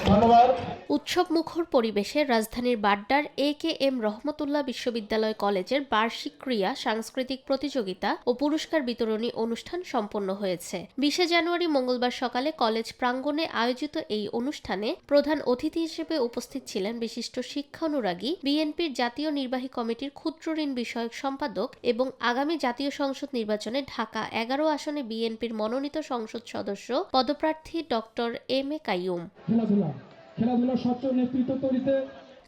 ধন্যবাদ। উৎসব মুখর পরিবেশে রাজধানীর বাড্ডার এ.কে.এম. রহমতুল্লাহ বিশ্ববিদ্যালয় কলেজের বার্ষিক ক্রীড়া, সাংস্কৃতিক প্রতিযোগিতা ও পুরস্কার বিতরণী অনুষ্ঠান সম্পন্ন হয়েছে। 20 জানুয়ারি মঙ্গলবার সকালে কলেজ প্রাঙ্গণে আয়োজিত এই অনুষ্ঠানে প্রধান অতিথি হিসেবে উপস্থিত ছিলেন বিশিষ্ট শিক্ষানুরাগী, বিএনপির জাতীয় নির্বাহী কমিটির ক্ষুদ্র ঋণ বিষয়ক সম্পাদক এবং আগামী জাতীয় সংসদ নির্বাচনে ঢাকা 11 আসনে বিএনপির মনোনীত সংসদ সদস্য পদপ্রার্থী ডক্টর এম.এ. কাইয়ুম। খেলাধুলা স্বচ্ছ নেতৃত্ব তৈরিতে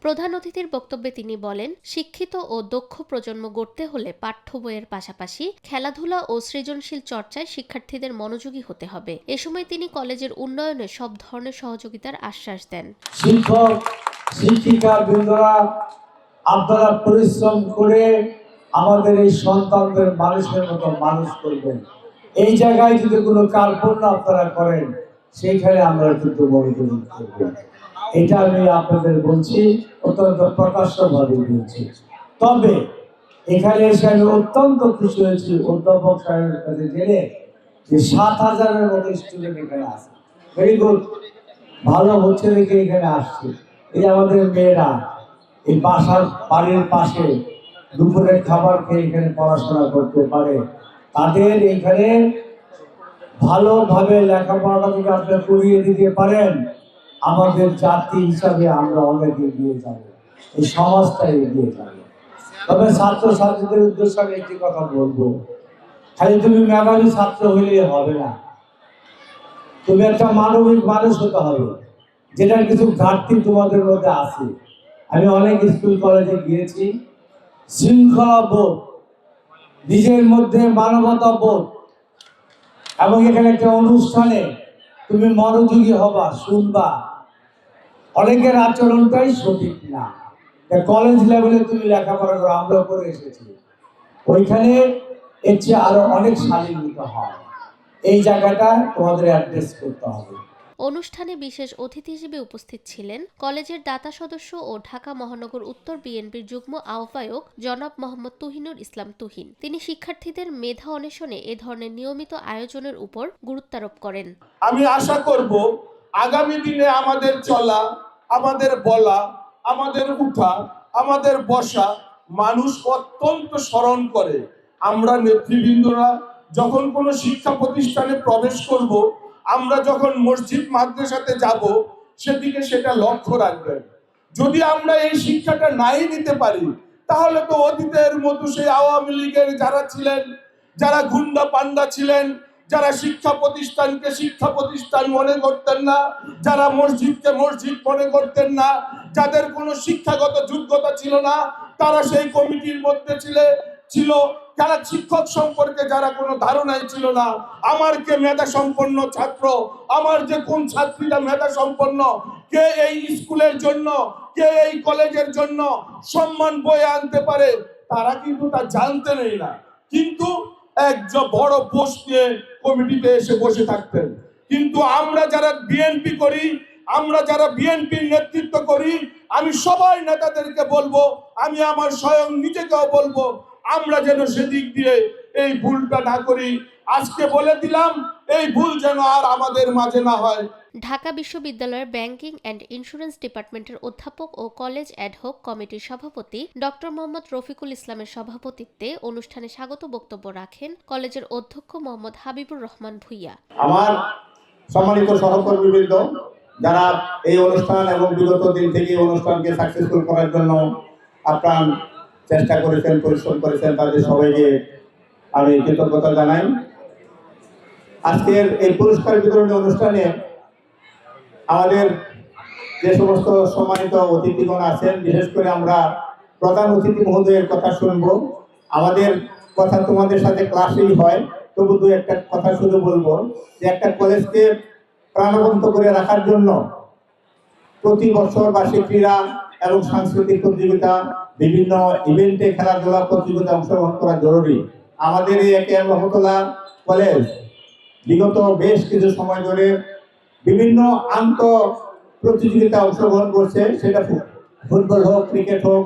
প্রধান অতিথির বক্তব্যে তিনি বলেন, শিক্ষিত ও দক্ষ প্রজন্ম গড়তে হলে পাঠ্য বইয়ের পাশাপাশি খেলাধুলা ও সৃজনশীল চর্চায় শিক্ষার্থীদের মনোযোগী হতে হবে। এ সময় তিনি কলেজের উন্নয়নে সব ধরনের সহযোগিতার আশ্বাস দেন। শিক্ষক শিক্ষিকা বৃন্দরা, আপনারা পরিশ্রম করে আমাদের এই সন্তানদের মানুষের মতো মানুষ করবেন। এই জায়গায় যদি কোনো কার্পণ্য আপনারা করেন, সেইখানে আমরা কিন্তু মনোযোগী করব। এটা আমি আপনাদের বলছি, অত্যন্ত প্রকাশ্যভাবে বলছি। তবে এখানে এসে আমি অত্যন্ত খুশি হয়েছি অধ্যাপক সাহেবের কাছে জেনে যে 7,000-এর মতো স্টুডেন্ট এখানে আছে। ভেরি গুড, ভালো হচ্ছে দেখে এখানে আসছে। এই আমাদের মেয়েরা এই বাড়ির পাশে দুপুরের খাবার খেয়ে এখানে পড়াশোনা করতে পারে। তাদের এখানে ভালোভাবে লেখাপড়াটা যদি আপনি করিয়ে দিতে পারেন, আমাদের জাতি হিসাবে আমরা অনেক এগিয়ে যাব, এই সমাজটা এগিয়ে যাবে। তবে ছাত্রছাত্রীদের উদ্দেশ্যে আমি একটি কথা বলবো, খালি তুমি মেধাবী ছাত্র হইলে হবে না, তুমি একটা মানবিক মানুষ হতে হবে, যেটার কিছু ঘাটতি তোমাদের মধ্যে আছে। আমি অনেক স্কুল কলেজে গিয়েছি, শৃঙ্খলা বোধ, নিজের মধ্যে মানবতা বোধ, এবং এখানে একটা অনুষ্ঠানে তুমি মনোযোগী হবা, শুনবা। অনেকের আচরণটাই সঠিক না। কলেজ লেভেলে তুমি লেখাপড়া করো, আমরা করে এসেছি, ওইখানে এর চেয়ে আরো অনেক শালীনতা হয়। এই জায়গাটা তোমাদের অ্যাড্রেস করতে হবে। অনুষ্ঠানে বিশেষ অতিথি হিসেবে উপস্থিত ছিলেন কলেজের দাতা সদস্য ও ঢাকা মহানগর উত্তর বিএনপির যুগ্ম আহ্বায়ক জনাব মোহাম্মদ তুহিনুর ইসলাম তুহিন। তিনি শিক্ষার্থীদের মেধা অন্বেষণে এ ধরনের নিয়মিত আয়োজনের উপর গুরুত্বারোপ করেন। আমি আশা করব আগামী দিনে আমাদের চলা, আমাদের বলা, আমাদের উঠা, আমাদের বসা মানুষ অত্যন্ত স্মরণ করে। আমরা নেতৃবৃন্দরা যখন কোনো শিক্ষা প্রতিষ্ঠানে প্রবেশ করব, আমরা যখন মসজিদ মাদ্রাসাতে যাব, সেদিকে সেটা লক্ষ্য রাখবেন। যদি আমরা এই শিক্ষাটা নাই নিতে পারি, তাহলে তো অতীতের মতো সেই আওয়ামী লীগের যারা ছিলেন, যারা গুন্ডা পান্ডা ছিলেন, যারা শিক্ষা প্রতিষ্ঠানকে শিক্ষা প্রতিষ্ঠান মনে করতেন না, যারা মসজিদকে মসজিদ মনে করতেন না, যাদের কোনো শিক্ষাগত যোগ্যতা ছিল না, তারা সেই কমিটির মধ্যে ছিল। যারা শিক্ষক সম্পর্কে যারা কোনো ধারণাই ছিল না, আমার কে মেধা সম্পন্ন ছাত্র, আমার যে কোন ছাত্রীরা মেধা সম্পন্ন, কে এই স্কুলের জন্য, কে এই কলেজের জন্য সম্মান বয়ে আনতে পারে, তারা কিন্তু তা জানতেনই না। কিন্তু একজন বড় পোস্ট নিয়ে কমিটিতে এসে বসে থাকতেন। কিন্তু আমরা যারা বিএনপি করি, আমরা যারা বিএনপির নেতৃত্ব করি, আমি সবাই নেতাদেরকে বলবো, আমি আমার স্বয়ং নিজেকেও বলবো, আমরা যেন সেদিক দিয়ে এই ভুলটা না করি। আজকে বলে দিলাম, এই ভুল যেন আর আমাদের মাঝে না হয়। ঢাকা বিশ্ববিদ্যালয়ের ব্যাংকিং অ্যান্ড ইন্স্যুরেন্স ডিপার্টমেন্টের অধ্যাপক ও কলেজ অ্যাডহক কমিটির সভাপতি ডক্টর মোহাম্মদ রফিকুল ইসলামের সভাপতিত্বে অনুষ্ঠানে স্বাগত বক্তব্য রাখেন কলেজের অধ্যক্ষ মোহাম্মদ হাবিবুর রহমান ভূঁইয়া। আমার সম্মানিত সহকর্মীবৃন্দ, যারা এই অনুষ্ঠান এবং বিগত দিন থেকে এই অনুষ্ঠানকে সাকসেসফুল করার জন্য আপ্রাণ চেষ্টা করেছেন, পরিশ্রম করেছেন, তাদের সবাইকে আমি কৃতজ্ঞতা জানাই। আজকের এই পুরস্কার বিতরণী অনুষ্ঠানে আমাদের যে সমস্ত সম্মানিত অতিথিগণ আছেন, বিশেষ করে আমরা প্রধান অতিথি মহোদয়ের কথা শুনব। আমাদের কথা তোমাদের সাথে ক্লাসেই হয়, তবু দু একটা কথা শুধু বলবো যে একটা কলেজকে প্রাণবন্ত করে রাখার জন্য প্রতি বছর বার্ষিক ক্রীড়া এবং সাংস্কৃতিক প্রতিযোগিতা, বিভিন্ন ইভেন্টে খেলাধুলা প্রতিযোগিতা অংশগ্রহণ করা জরুরি। আমাদের এই এ.কে.এম. রহমতুল্লাহ কলেজ বিগত বেশ কিছু সময় ধরে বিভিন্ন আন্তঃ প্রতিযোগিতা অংশগ্রহণ করছে, সেটা ফুটবল হোক, ক্রিকেট হোক,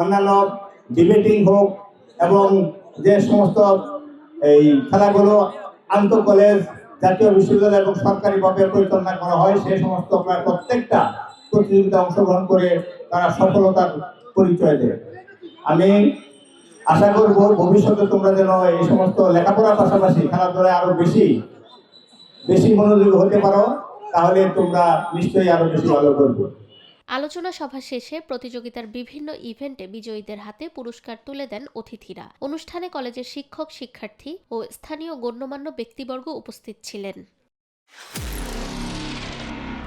অন্যান্য ডিবেটিং হোক, এবং যে সমস্ত এই খেলাগুলো আন্তঃ কলেজ জাতীয় বিশ্ববিদ্যালয় এবং সরকারিভাবে পরিচালনা করা হয় সেই সমস্ত প্রায় প্রত্যেকটা প্রতিযোগিতায় অংশগ্রহণ করে তারা সফলতার পরিচয় দেয়। আমি আশা করব ভবিষ্যতে তোমরা যেন এই সমস্ত লেখাপড়ার পাশাপাশি খেলাধুলায় আরো বেশি মনোযোগী হতে পারো, তাহলে তোমরা নিশ্চয়ই আরো বেশি ভালো করবে। আলোচনা সভা শেষে প্রতিযোগিতার বিভিন্ন ইভেন্টে বিজয়ীদের হাতে পুরস্কার তুলে দেন অতিথিরা। অনুষ্ঠানে কলেজের শিক্ষক, শিক্ষার্থী ও স্থানীয় গণ্যমান্য ব্যক্তিবর্গ উপস্থিত ছিলেন।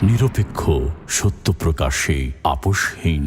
নিরপেক্ষ, সত্য প্রকাশে আপোষহীন।